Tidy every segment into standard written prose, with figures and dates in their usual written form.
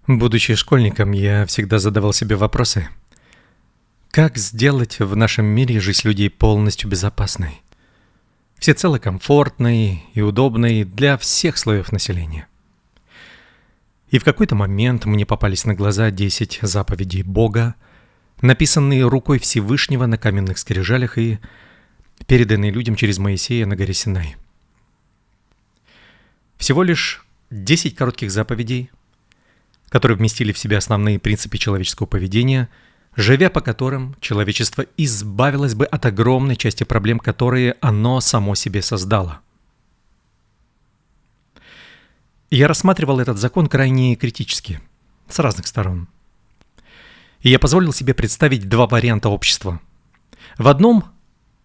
Будучи школьником, я всегда задавал себе вопросы. Как сделать в нашем мире жизнь людей полностью безопасной? Всецело комфортной и удобной для всех слоев населения. И в какой-то момент мне попались на глаза 10 заповедей Бога, написанные рукой Всевышнего на каменных скрижалях и переданные людям через Моисея на горе Синай. Всего лишь 10 коротких заповедей, которые вместили в себя основные принципы человеческого поведения, живя по которым человечество избавилось бы от огромной части проблем, которые оно само себе создало. Я рассматривал этот закон крайне критически, с разных сторон. И я позволил себе представить два варианта общества. В одном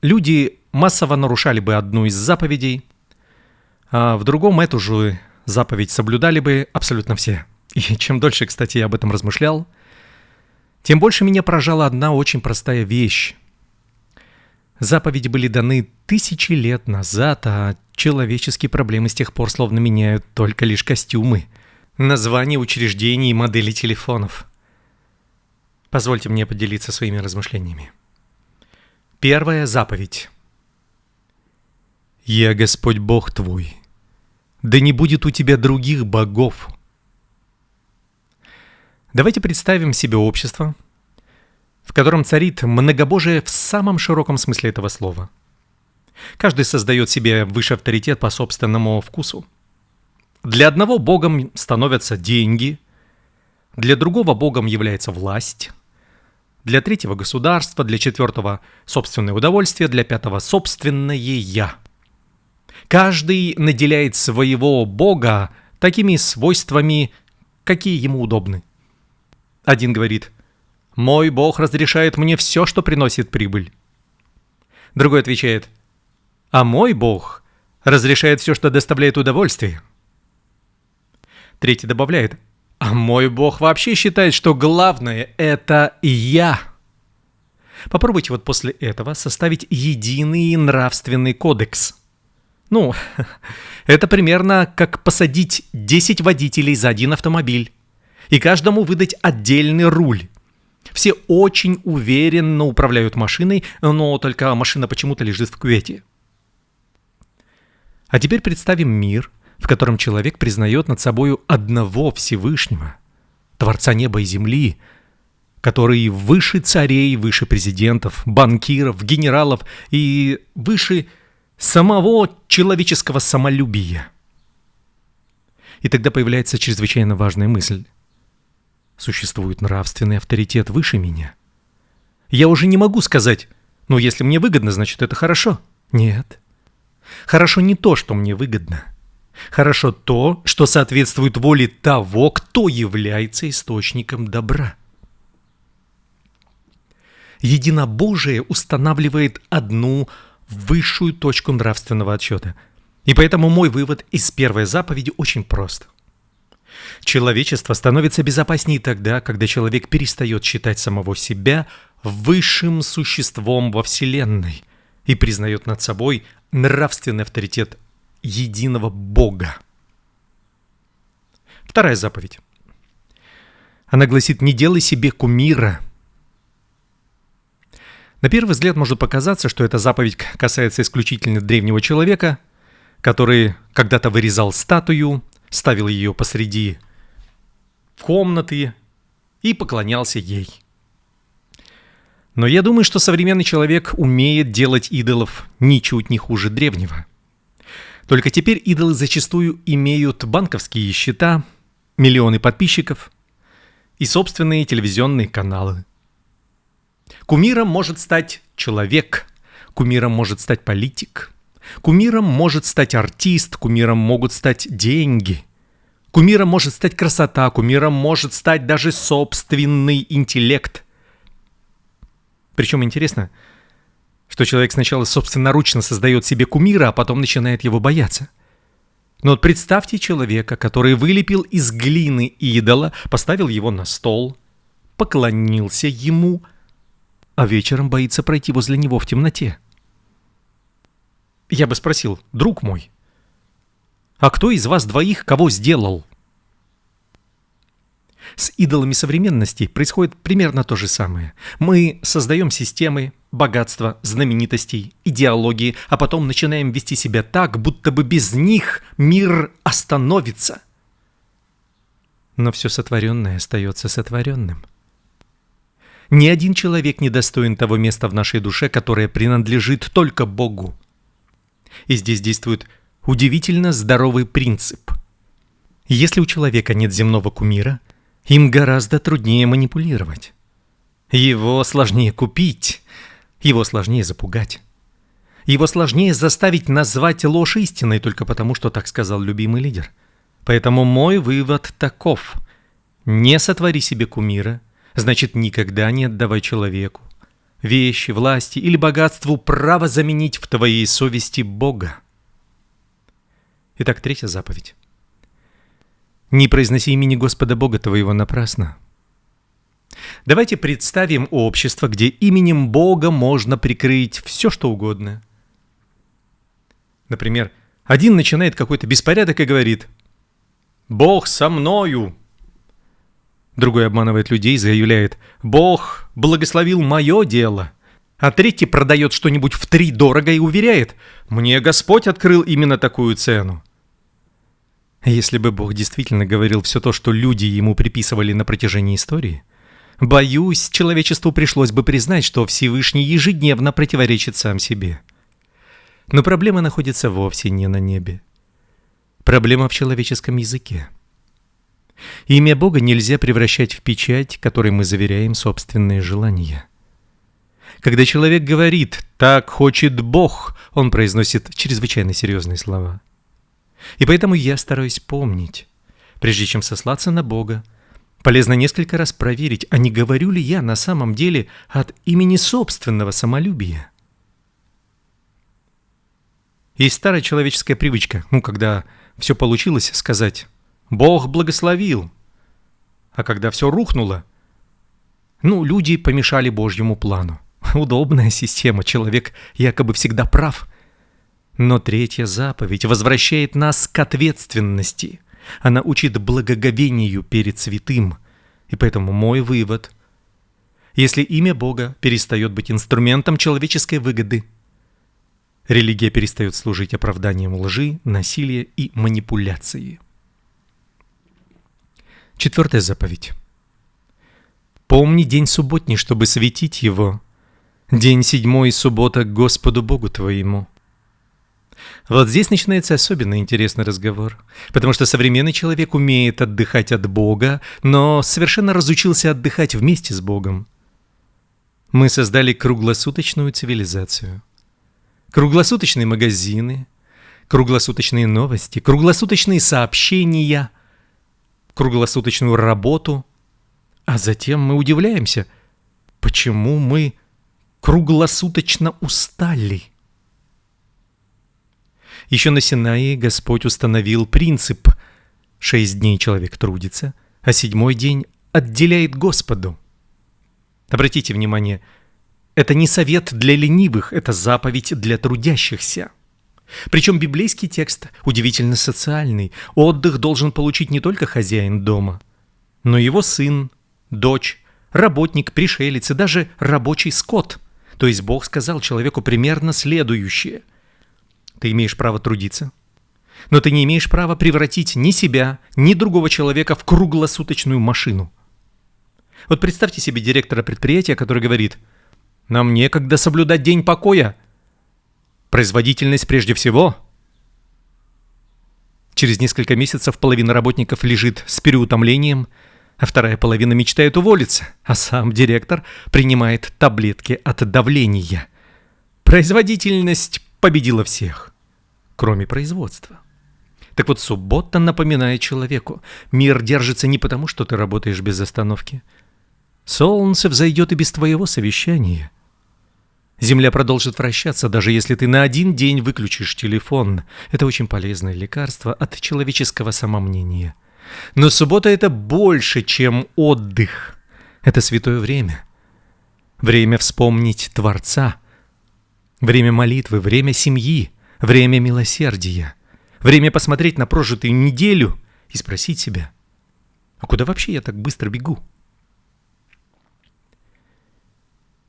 люди массово нарушали бы одну из заповедей, а в другом эту же заповедь соблюдали бы абсолютно все. И чем дольше, кстати, я об этом размышлял, тем больше меня поражала одна очень простая вещь. Заповеди были даны тысячи лет назад, а человеческие проблемы с тех пор словно меняют только лишь костюмы, названия учреждений и модели телефонов. Позвольте мне поделиться своими размышлениями. Первая заповедь. «Я Господь Бог твой, да не будет у тебя других богов». Давайте представим себе общество, в котором царит многобожие в самом широком смысле этого слова. Каждый создает себе высший авторитет по собственному вкусу. Для одного богом становятся деньги, для другого богом является власть, для третьего – государство, для четвертого – собственное удовольствие, для пятого – собственное «я». Каждый наделяет своего бога такими свойствами, какие ему удобны. Один говорит: «Мой Бог разрешает мне все, что приносит прибыль». Другой отвечает: «А мой Бог разрешает все, что доставляет удовольствие». Третий добавляет: «А мой Бог вообще считает, что главное – это я». Попробуйте вот после этого составить единый нравственный кодекс. Это примерно как посадить 10 водителей за один автомобиль и каждому выдать отдельный руль. Все очень уверенно управляют машиной, но только машина почему-то лежит в кювете. А теперь представим мир, в котором человек признает над собою одного Всевышнего, Творца неба и земли, который выше царей, выше президентов, банкиров, генералов и выше самого человеческого самолюбия. И тогда появляется чрезвычайно важная мысль. Существует нравственный авторитет выше меня. Я уже не могу сказать: если мне выгодно, значит это хорошо. Нет. Хорошо не то, что мне выгодно. Хорошо то, что соответствует воле того, кто является источником добра. Единобожие устанавливает одну высшую точку нравственного отсчета. И поэтому мой вывод из первой заповеди очень прост. Человечество становится безопаснее тогда, когда человек перестает считать самого себя высшим существом во Вселенной и признает над собой нравственный авторитет единого Бога. Вторая заповедь. Она гласит: «Не делай себе кумира». На первый взгляд может показаться, что эта заповедь касается исключительно древнего человека, который когда-то вырезал статую, ставил ее посреди комнаты и поклонялся ей. Но я думаю, что современный человек умеет делать идолов ничуть не хуже древнего. Только теперь идолы зачастую имеют банковские счета, миллионы подписчиков и собственные телевизионные каналы. Кумиром может стать человек, кумиром может стать политик, кумиром может стать артист, кумиром могут стать деньги, кумиром может стать красота, кумиром может стать даже собственный интеллект. Причем интересно, что человек сначала собственноручно создает себе кумира, а потом начинает его бояться. Но вот представьте человека, который вылепил из глины идола, поставил его на стол, поклонился ему, а вечером боится пройти возле него в темноте. Я бы спросил: друг мой, а кто из вас двоих кого сделал? С идолами современности происходит примерно то же самое. Мы создаем системы, богатства, знаменитостей, идеологии, а потом начинаем вести себя так, будто бы без них мир остановится. Но все сотворенное остается сотворенным. Ни один человек не достоин того места в нашей душе, которое принадлежит только Богу. И здесь действует удивительно здоровый принцип. Если у человека нет земного кумира, им гораздо труднее манипулировать. Его сложнее купить, его сложнее запугать. Его сложнее заставить назвать ложь истиной только потому, что так сказал любимый лидер. Поэтому мой вывод таков. Не сотвори себе кумира, значит, никогда не отдавай человеку, вещи, власти или богатству право заменить в твоей совести Бога. Итак, третья заповедь. Не произноси имени Господа Бога твоего напрасно. Давайте представим общество, где именем Бога можно прикрыть все, что угодно. Например, один начинает какой-то беспорядок и говорит: «Бог со мною». Другой обманывает людей, заявляет: «Бог благословил мое дело». А третий продает что-нибудь втридорого и уверяет: «Мне Господь открыл именно такую цену». Если бы Бог действительно говорил все то, что люди ему приписывали на протяжении истории, боюсь, человечеству пришлось бы признать, что Всевышний ежедневно противоречит сам себе. Но проблема находится вовсе не на небе. Проблема в человеческом языке. Имя Бога нельзя превращать в печать, которой мы заверяем собственные желания. Когда человек говорит «так хочет Бог», он произносит чрезвычайно серьезные слова. И поэтому я стараюсь помнить, прежде чем сослаться на Бога, полезно несколько раз проверить, а не говорю ли я на самом деле от имени собственного самолюбия. Есть старая человеческая привычка, когда все получилось, сказать «Бог благословил», а когда все рухнуло, люди помешали Божьему плану. Удобная система, человек якобы всегда прав. Но третья заповедь возвращает нас к ответственности. Она учит благоговению перед святым. И поэтому мой вывод: если имя Бога перестает быть инструментом человеческой выгоды, религия перестает служить оправданием лжи, насилия и манипуляции. Четвертая заповедь. Помни день субботний, чтобы светить его. День седьмой — суббота к Господу Богу твоему. Вот здесь начинается особенно интересный разговор, потому что современный человек умеет отдыхать от Бога, но совершенно разучился отдыхать вместе с Богом. Мы создали круглосуточную цивилизацию. Круглосуточные магазины, круглосуточные новости, круглосуточные сообщения, круглосуточную работу. А затем мы удивляемся, почему мы круглосуточно устали. Еще на Синае Господь установил принцип: 6 дней человек трудится, а 7-й день отделяет Господу. Обратите внимание, это не совет для ленивых, это заповедь для трудящихся. Причем библейский текст удивительно социальный. Отдых должен получить не только хозяин дома, но и его сын, дочь, работник, пришелец и даже рабочий скот. То есть Бог сказал человеку примерно следующее: ты имеешь право трудиться, но ты не имеешь права превратить ни себя, ни другого человека в круглосуточную машину. Вот представьте себе директора предприятия, который говорит: нам некогда соблюдать день покоя. Производительность прежде всего. Через несколько месяцев половина работников лежит с переутомлением, а вторая половина мечтает уволиться, а сам директор принимает таблетки от давления. Производительность победила всех, кроме производства. Так вот, суббота напоминает человеку: мир держится не потому, что ты работаешь без остановки. Солнце взойдет и без твоего совещания. Земля продолжит вращаться, даже если ты на 1 день выключишь телефон. Это очень полезное лекарство от человеческого самомнения. Но суббота — это больше, чем отдых. Это святое время. Время вспомнить Творца. Время молитвы, время семьи, время милосердия. Время посмотреть на прожитую неделю и спросить себя: А куда вообще я так быстро бегу?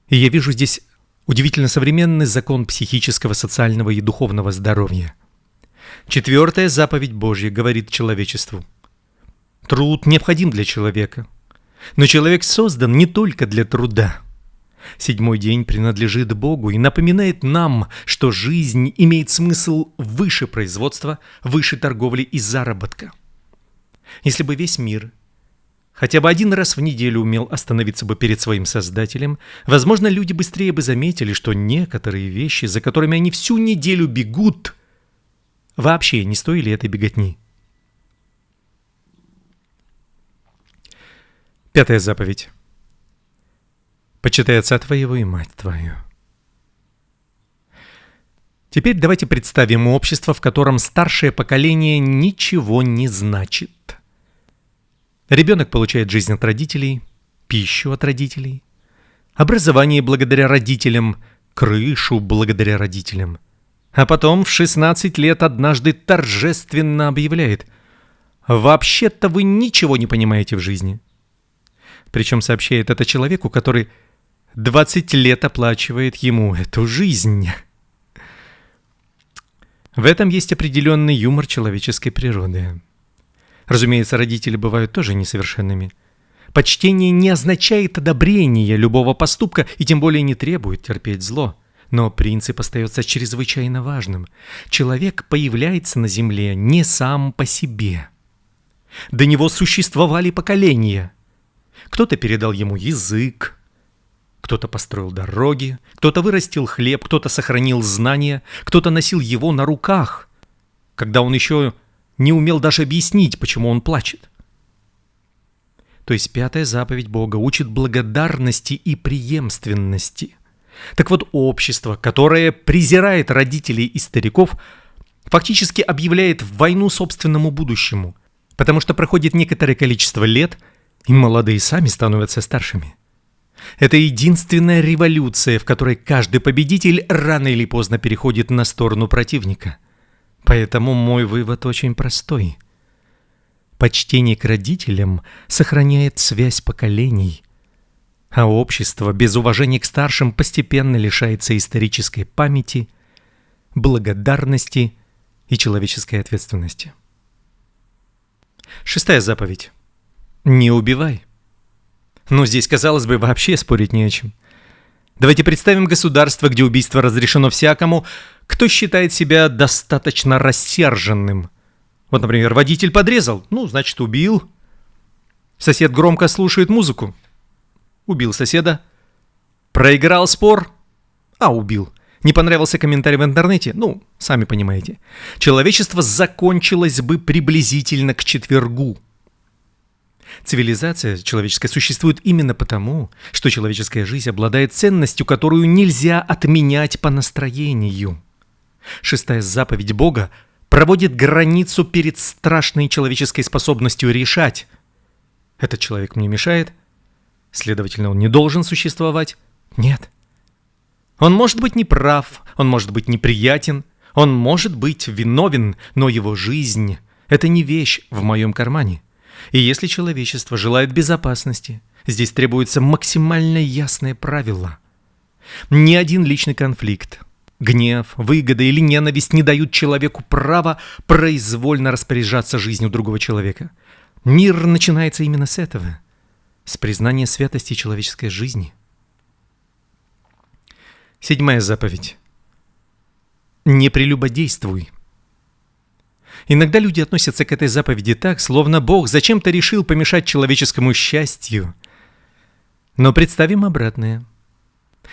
И я вижу здесь удивительно современный закон психического, социального и духовного здоровья. 4-я заповедь Божья говорит человечеству: труд необходим для человека, но человек создан не только для труда. 7-й день принадлежит Богу и напоминает нам, что жизнь имеет смысл выше производства, выше торговли и заработка. Если бы весь мир хотя бы один раз в неделю умел остановиться бы перед своим Создателем, возможно, люди быстрее бы заметили, что некоторые вещи, за которыми они всю неделю бегут, вообще не стоили этой беготни. 5-я заповедь. Почитай отца твоего и мать твою. Теперь давайте представим общество, в котором старшее поколение ничего не значит. Ребенок получает жизнь от родителей, пищу от родителей, образование благодаря родителям, крышу благодаря родителям. А потом в 16 лет однажды торжественно объявляет: «Вообще-то вы ничего не понимаете в жизни». Причем сообщает это человеку, который 20 лет оплачивает ему эту жизнь. В этом есть определенный юмор человеческой природы. Разумеется, родители бывают тоже несовершенными. Почтение не означает одобрение любого поступка и тем более не требует терпеть зло. Но принцип остается чрезвычайно важным. Человек появляется на земле не сам по себе. До него существовали поколения. Кто-то передал ему язык, кто-то построил дороги, кто-то вырастил хлеб, кто-то сохранил знания, кто-то носил его на руках, когда он еще не умел даже объяснить, почему он плачет. То есть 5-я заповедь Бога учит благодарности и преемственности. Так вот, общество, которое презирает родителей и стариков, фактически объявляет войну собственному будущему, потому что проходит некоторое количество лет, и молодые сами становятся старшими. Это единственная революция, в которой каждый победитель рано или поздно переходит на сторону противника. Поэтому мой вывод очень простой. Почтение к родителям сохраняет связь поколений, а общество без уважения к старшим постепенно лишается исторической памяти, благодарности и человеческой ответственности. 6-я заповедь. Не убивай. Но здесь, казалось бы, вообще спорить не о чем. Давайте представим государство, где убийство разрешено всякому, кто считает себя достаточно рассерженным. Вот, например, водитель подрезал, значит, убил. Сосед громко слушает музыку. Убил соседа. Проиграл спор. Убил. Не понравился комментарий в интернете? Сами понимаете. Человечество закончилось бы приблизительно к четвергу. Цивилизация человеческая существует именно потому, что человеческая жизнь обладает ценностью, которую нельзя отменять по настроению. 6-я заповедь Бога проводит границу перед страшной человеческой способностью решать: этот человек мне мешает, следовательно, он не должен существовать. Нет. Он может быть неправ, он может быть неприятен, он может быть виновен, но его жизнь – это не вещь в моем кармане. И если человечество желает безопасности, здесь требуется максимально ясное правило. Ни один личный конфликт, гнев, выгода или ненависть не дают человеку права произвольно распоряжаться жизнью другого человека. Мир начинается именно с этого, с признания святости человеческой жизни. 7-я заповедь. Не прелюбодействуй. Иногда люди относятся к этой заповеди так, словно Бог зачем-то решил помешать человеческому счастью. Но представим обратное.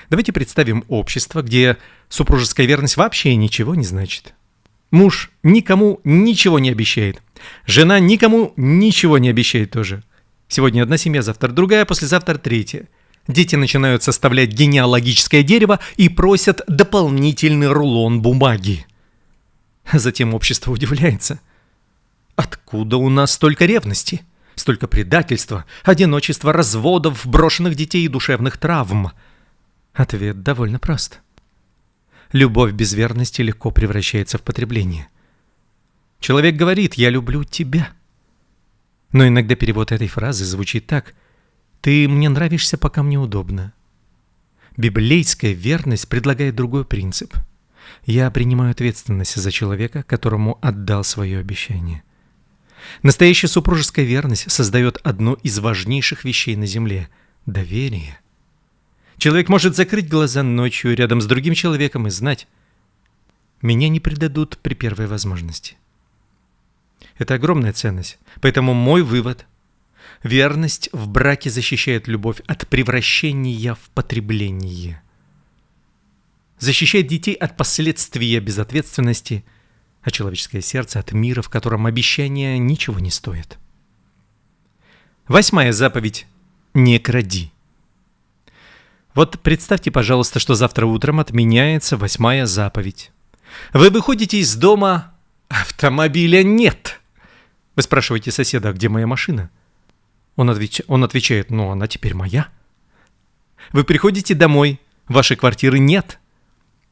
Давайте представим общество, где супружеская верность вообще ничего не значит. Муж никому ничего не обещает. Жена никому ничего не обещает тоже. Сегодня одна семья, завтра другая, послезавтра третья. Дети начинают составлять генеалогическое дерево и просят дополнительный рулон бумаги. Затем общество удивляется. Откуда у нас столько ревности, столько предательства, одиночества, разводов, брошенных детей и душевных травм? Ответ довольно прост. Любовь без верности легко превращается в потребление. Человек говорит: «Я люблю тебя». Но иногда перевод этой фразы звучит так: «Ты мне нравишься, пока мне удобно». Библейская верность предлагает другой принцип. Я принимаю ответственность за человека, которому отдал свое обещание. Настоящая супружеская верность создает одну из важнейших вещей на земле – доверие. Человек может закрыть глаза ночью рядом с другим человеком и знать: меня не предадут при первой возможности. Это огромная ценность. Поэтому мой вывод: верность в браке защищает любовь от превращения в потребление. Защищает детей от последствий безответственности, а человеческое сердце от мира, в котором обещания ничего не стоят. 8 заповедь: не кради. Вот представьте, пожалуйста, что завтра утром отменяется 8 заповедь. Вы выходите из дома, автомобиля нет. Вы спрашиваете соседа: а где моя машина? Он отвечает: ну, она теперь моя. Вы приходите домой, вашей квартиры нет.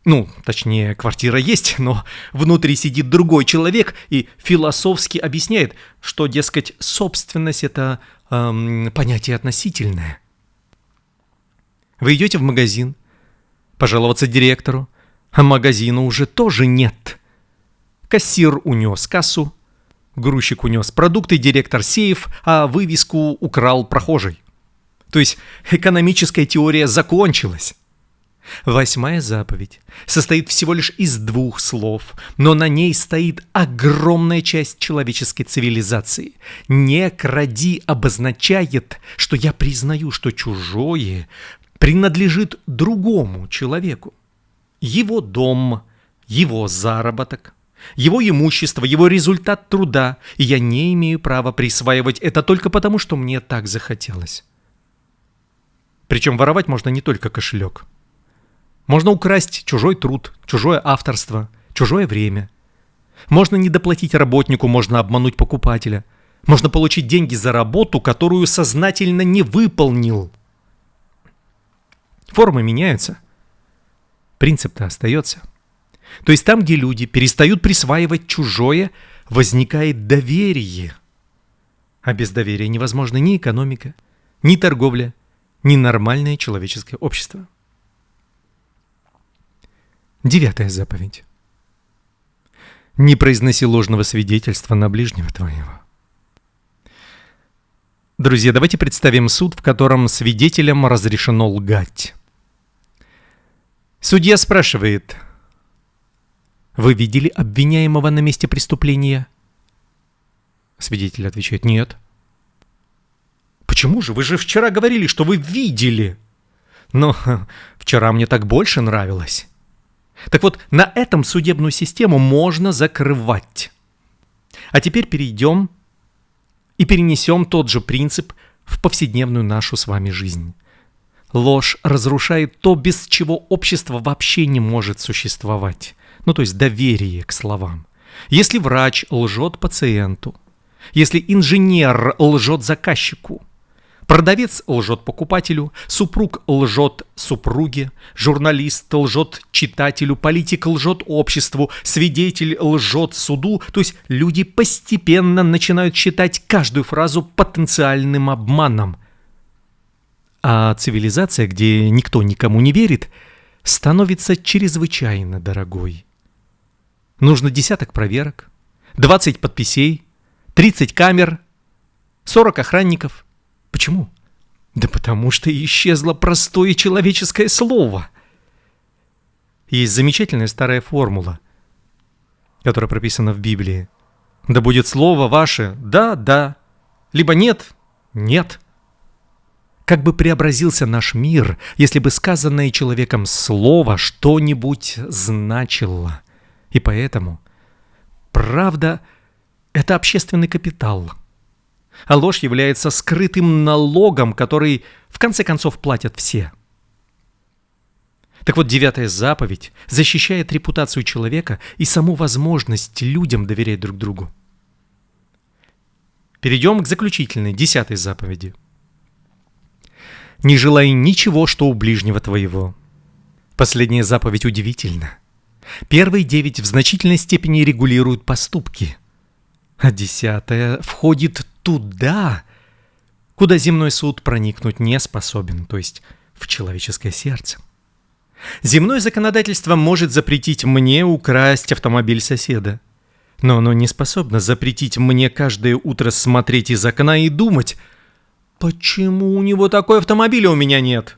Ну, точнее, квартира есть, но внутри сидит другой человек и философски объясняет, что, дескать, собственность – это понятие относительное. Вы идете в магазин, пожаловаться директору, а магазина уже тоже нет. Кассир унес кассу, грузчик унес продукты, директор сейф, а вывеску украл прохожий. То есть экономическая теория закончилась. 8 заповедь состоит всего лишь из 2 слов, но на ней стоит огромная часть человеческой цивилизации. «Не кради» обозначает, что я признаю, что чужое принадлежит другому человеку. Его дом, его заработок, его имущество, его результат труда, и я не имею права присваивать это только потому, что мне так захотелось. Причем воровать можно не только кошелек. Можно украсть чужой труд, чужое авторство, чужое время. Можно не доплатить работнику, можно обмануть покупателя. Можно получить деньги за работу, которую сознательно не выполнил. Формы меняются. Принцип-то остается. То есть там, где люди перестают присваивать чужое, возникает доверие. А без доверия невозможна ни экономика, ни торговля, ни нормальное человеческое общество. 9 заповедь. Не произноси ложного свидетельства на ближнего твоего. Друзья, давайте представим суд, в котором свидетелям разрешено лгать. Судья спрашивает: вы видели обвиняемого на месте преступления? Свидетель отвечает: нет. Почему же? Вы же вчера говорили, что вы видели. Но вчера мне так больше нравилось. Так вот, на этом судебную систему можно закрывать. А теперь перейдем и перенесем тот же принцип в повседневную нашу с вами жизнь. Ложь разрушает то, без чего общество вообще не может существовать. Ну, то есть доверие к словам. Если врач лжет пациенту, если инженер лжет заказчику, продавец лжет покупателю, супруг лжет супруге, журналист лжет читателю, политик лжет обществу, свидетель лжет суду. То есть люди постепенно начинают считать каждую фразу потенциальным обманом. А цивилизация, где никто никому не верит, становится чрезвычайно дорогой. Нужно 10 проверок, 20 подписей, 30 камер, 40 охранников. Почему? Да потому что исчезло простое человеческое слово. Есть замечательная старая формула, которая прописана в Библии. Да будет слово ваше «да», «да», либо «нет», «нет». Как бы преобразился наш мир, если бы сказанное человеком слово что-нибудь значило. И поэтому правда – это общественный капитал. А ложь является скрытым налогом, который, в конце концов, платят все. Так вот, 9 заповедь защищает репутацию человека и саму возможность людям доверять друг другу. Перейдем к заключительной, 10 заповеди. Не желай ничего, что у ближнего твоего. Последняя заповедь удивительна. Первые 9 в значительной степени регулируют поступки, а 10 входит туда, куда земной суд проникнуть не способен, то есть в человеческое сердце. Земное законодательство может запретить мне украсть автомобиль соседа, но оно не способно запретить мне каждое утро смотреть из окна и думать, почему у него такой автомобиль, а у меня нет.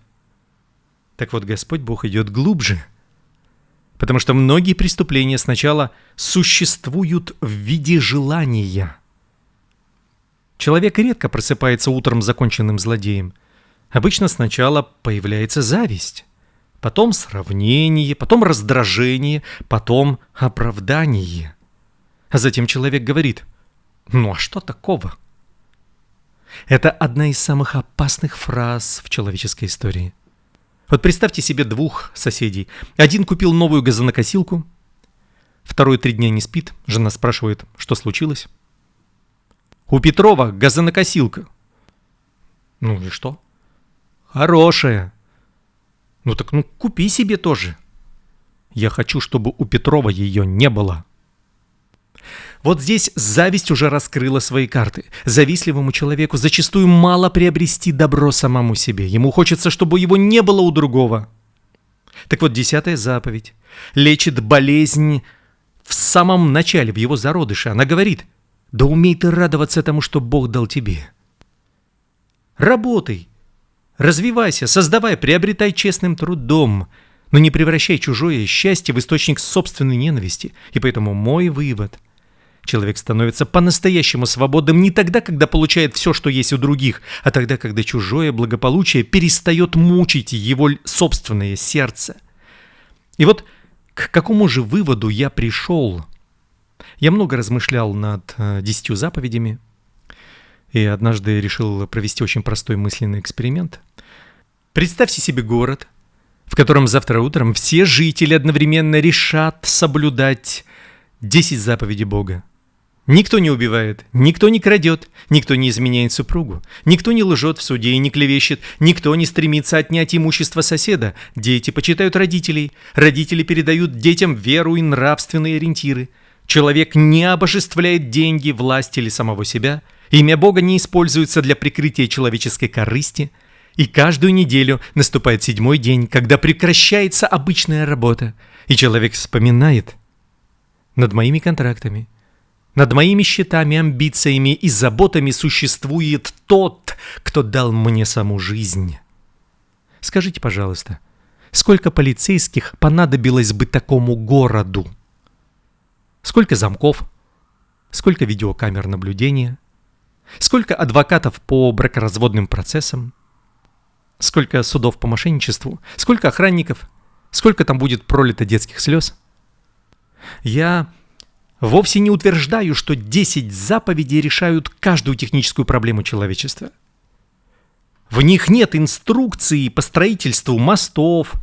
Так вот, Господь Бог идет глубже, потому что многие преступления сначала существуют в виде желания. Человек редко просыпается утром законченным злодеем. Обычно сначала появляется зависть, потом сравнение, потом раздражение, потом оправдание. А затем человек говорит: ну а что такого? Это одна из самых опасных фраз в человеческой истории. Вот представьте себе двух соседей. Один купил новую газонокосилку, второй 3 дня не спит. Жена спрашивает, что случилось. У Петрова газонокосилка. Ну и что? Хорошая. Ну так купи себе тоже. Я хочу, чтобы у Петрова ее не было. Вот здесь зависть уже раскрыла свои карты. Завистливому человеку зачастую мало приобрести добро самому себе. Ему хочется, чтобы его не было у другого. Так вот, 10-я заповедь лечит болезнь в самом начале, в его зародыше. Она говорит: да умей ты радоваться тому, что Бог дал тебе. Работай, развивайся, создавай, приобретай честным трудом, но не превращай чужое счастье в источник собственной ненависти. И поэтому мой вывод: человек становится по-настоящему свободным не тогда, когда получает все, что есть у других, а тогда, когда чужое благополучие перестает мучить его собственное сердце. И вот к какому же выводу я пришел? Я много размышлял над 10 заповедями и однажды решил провести очень простой мысленный эксперимент. Представьте себе город, в котором завтра утром все жители одновременно решат соблюдать 10 заповедей Бога. Никто не убивает, никто не крадет, никто не изменяет супругу, никто не лжет в суде и не клевещет, никто не стремится отнять имущество соседа, дети почитают родителей, родители передают детям веру и нравственные ориентиры, человек не обожествляет деньги, власть или самого себя, имя Бога не используется для прикрытия человеческой корысти, и каждую неделю наступает 7-й день, когда прекращается обычная работа, и человек вспоминает: над моими контрактами, над моими счетами, амбициями и заботами существует тот, кто дал мне саму жизнь. Скажите, пожалуйста, сколько полицейских понадобилось бы такому городу? Сколько замков? Сколько видеокамер наблюдения? Сколько адвокатов по бракоразводным процессам? Сколько судов по мошенничеству? Сколько охранников? Сколько там будет пролито детских слез? Я вовсе не утверждаю, что 10 заповедей решают каждую техническую проблему человечества. В них нет инструкции по строительству мостов,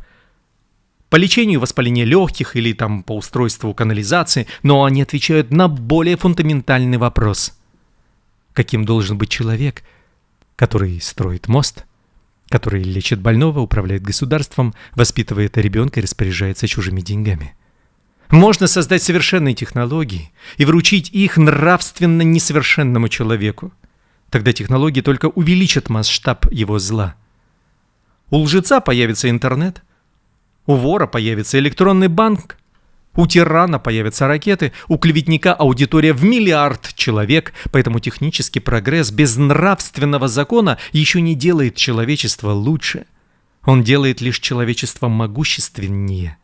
по лечению воспаления легких или по устройству канализации, но они отвечают на более фундаментальный вопрос: каким должен быть человек, который строит мост, который лечит больного, управляет государством, воспитывает ребенка и распоряжается чужими деньгами. Можно создать совершенные технологии и вручить их нравственно несовершенному человеку. Тогда технологии только увеличат масштаб его зла. У лжеца появится интернет, у вора появится электронный банк, у тирана появятся ракеты, у клеветника аудитория в 1 миллиард человек, поэтому технический прогресс без нравственного закона еще не делает человечество лучше. Он делает лишь человечество могущественнее.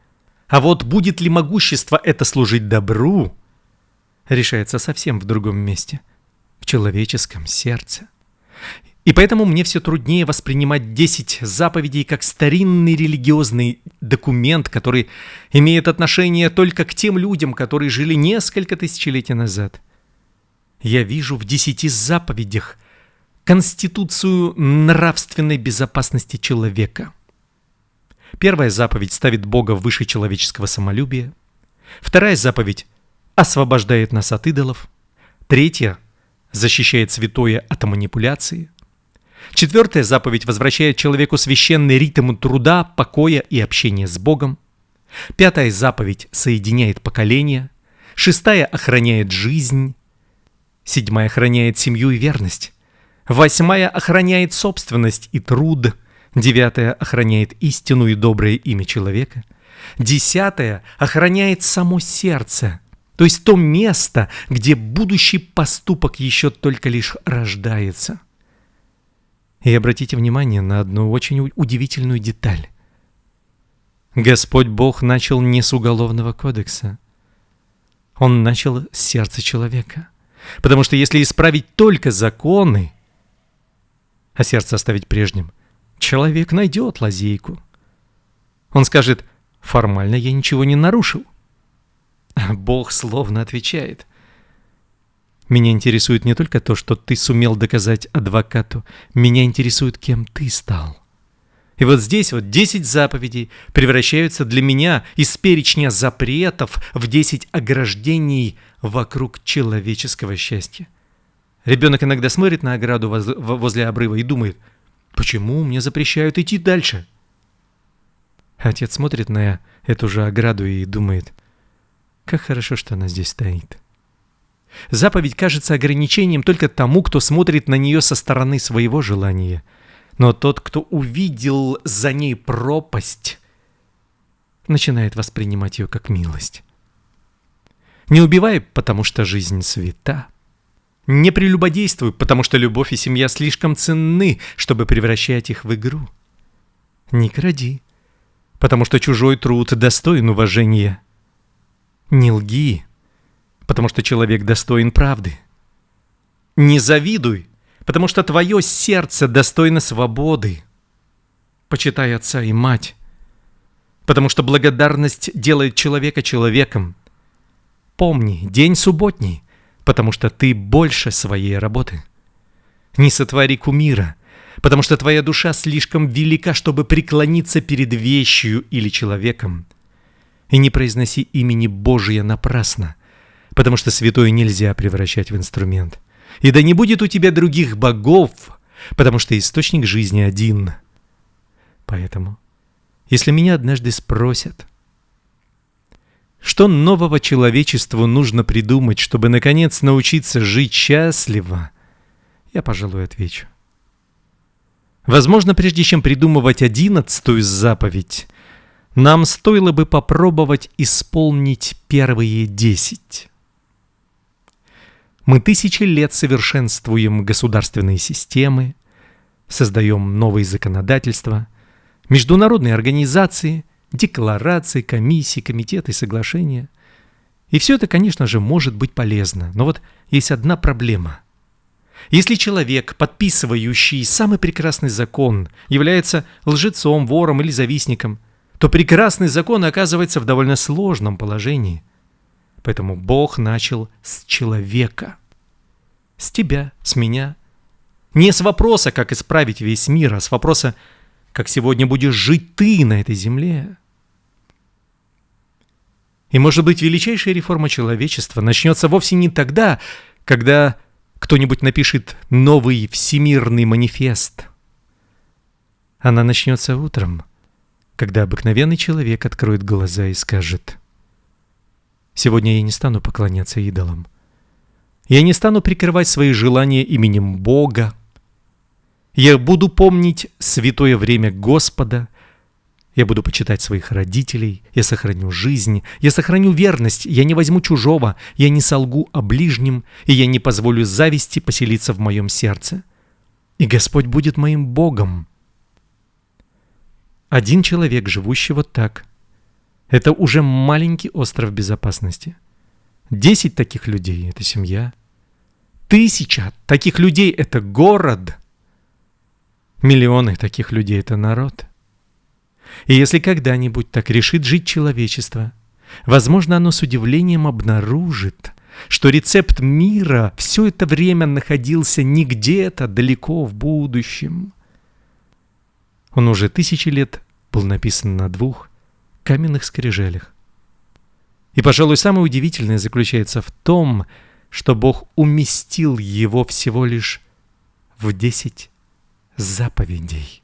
А вот будет ли могущество это служить добру, решается совсем в другом месте, в человеческом сердце. И поэтому мне все труднее воспринимать 10 заповедей как старинный религиозный документ, который имеет отношение только к тем людям, которые жили несколько тысячелетий назад. Я вижу в 10 заповедях конституцию нравственной безопасности человека. 1 заповедь ставит Бога выше человеческого самолюбия. 2 заповедь освобождает нас от идолов. 3 защищает святое от манипуляции. 4 заповедь возвращает человеку священный ритм труда, покоя и общения с Богом. 5 заповедь соединяет поколения. 6 охраняет жизнь. 7 охраняет семью и верность. 8 охраняет собственность и труд. 9 охраняет истину и доброе имя человека. 10 охраняет само сердце, то есть то место, где будущий поступок еще только лишь рождается. И обратите внимание на одну очень удивительную деталь. Господь Бог начал не с Уголовного кодекса. Он начал с сердца человека. Потому что если исправить только законы, а сердце оставить прежним, человек найдет лазейку. Он скажет: формально я ничего не нарушил. А Бог словно отвечает: меня интересует не только то, что ты сумел доказать адвокату, меня интересует, кем ты стал. И вот здесь 10 заповедей превращаются для меня из перечня запретов в 10 ограждений вокруг человеческого счастья. Ребенок иногда смотрит на ограду возле обрыва и думает: почему мне запрещают идти дальше? Отец смотрит на эту же ограду и думает: как хорошо, что она здесь стоит. Заповедь кажется ограничением только тому, кто смотрит на нее со стороны своего желания. Но тот, кто увидел за ней пропасть, начинает воспринимать ее как милость. Не убивай, потому что жизнь свята. Не прелюбодействуй, потому что любовь и семья слишком ценны, чтобы превращать их в игру. Не кради, потому что чужой труд достоин уважения. Не лги, потому что человек достоин правды. Не завидуй, потому что твое сердце достойно свободы. Почитай отца и мать, потому что благодарность делает человека человеком. Помни день субботний, потому что ты больше своей работы. Не сотвори кумира, потому что твоя душа слишком велика, чтобы преклониться перед вещью или человеком. И не произноси имени Божия напрасно, потому что святое нельзя превращать в инструмент. И да не будет у тебя других богов, потому что источник жизни один. Поэтому, если меня однажды спросят, что нового человечеству нужно придумать, чтобы, наконец, научиться жить счастливо, я, пожалуй, отвечу: возможно, прежде чем придумывать 11-ю заповедь, нам стоило бы попробовать исполнить первые 10. Мы 1000 лет совершенствуем государственные системы, создаем новые законодательства, международные организации, декларации, комиссии, комитеты, соглашения. И все это, конечно же, может быть полезно. Но вот есть одна проблема. Если человек, подписывающий самый прекрасный закон, является лжецом, вором или завистником, то прекрасный закон оказывается в довольно сложном положении. Поэтому Бог начал с человека. С тебя, с меня. Не с вопроса, как исправить весь мир, а с вопроса, как сегодня будешь жить ты на этой земле. И, может быть, величайшая реформа человечества начнется вовсе не тогда, когда кто-нибудь напишет новый всемирный манифест. Она начнется утром, когда обыкновенный человек откроет глаза и скажет: сегодня я не стану поклоняться идолам. Я не стану прикрывать свои желания именем Бога. Я буду помнить святое время Господа. Я буду почитать своих родителей. Я сохраню жизнь. Я сохраню верность. Я не возьму чужого. Я не солгу о ближнем. И я не позволю зависти поселиться в моем сердце. И Господь будет моим Богом. Один человек, живущий вот так, это уже маленький остров безопасности. 10 таких людей – это семья. 1000 таких людей – это город. Миллионы таких людей – это народ. И если когда-нибудь так решит жить человечество, возможно, оно с удивлением обнаружит, что рецепт мира все это время находился не где-то далеко в будущем. Он уже 1000 лет был написан на 2 каменных скрижалях. И, пожалуй, самое удивительное заключается в том, что Бог уместил его всего лишь в 10 заповедей.